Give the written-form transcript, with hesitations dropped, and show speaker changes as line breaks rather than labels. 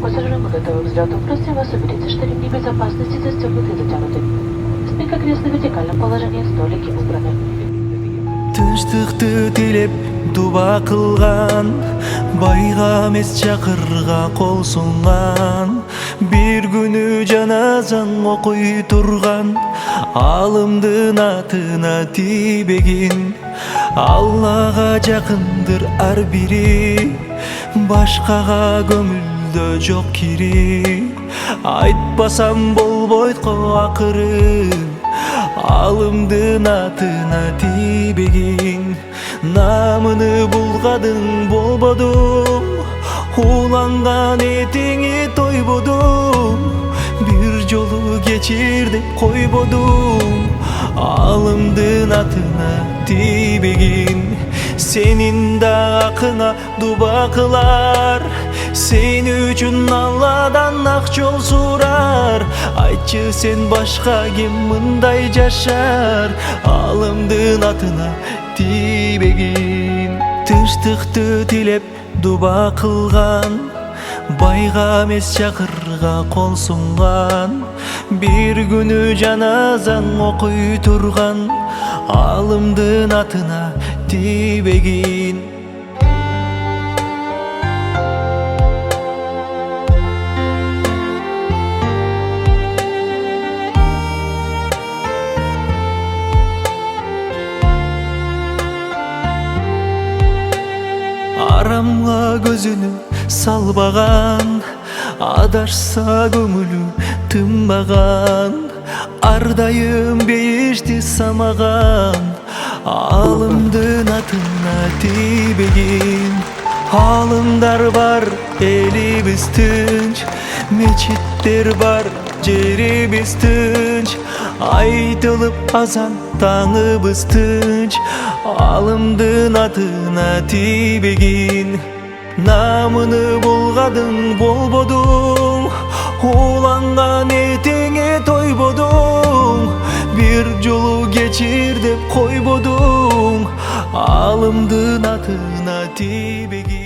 Пассажирам готовы взлету. Просим вас убедиться, что ремни безопасности застегнуты и затянуты. Стык кресло в вертикальном положении, столики убраны.
Тынчтыкты тилеп дуба кылган, байга эмес чакырга кол сунган. Бир күнү жаназаң окуй турган, алымдын атына тийбегин. Аллага жакындыр ар бири, башкага көңүлдө жок кири. Айтпасам болбойт го акыры, алымдын атына тийбегин. Намыны булгадың болбодум, уланган этиңи тойбодум. Бир жолу кечир деп койбодум, алымдын атына тийбегин. Сенин да акыңа дуба кылар, сен үчүн Алладан ак жол сурар. Айтчы сен башка ким мындай жашар, алымдын атына тийбегин. Тынчтыкты тилеп дуба кылган, байга эмес чакырга кол сунган. Бир күнү жаназаң окуй турган, алымдын атына тийбегин. Арамга көзүнү салбаган, адашса көңүлү тынбаган. Ар дайым бейишти самаган, алымдын атына тийбегин. Алымдар бар элибиз тынч, мечиттер бар жерибиз тынч. Айтылып азан таңыбыз тынч, алымдын атына тийбегин. Намыны булгадың болбодуң, уланган этиңе тойбодуң. Бир жолу кечир деп койбодуң, алымдын атына тийбегин.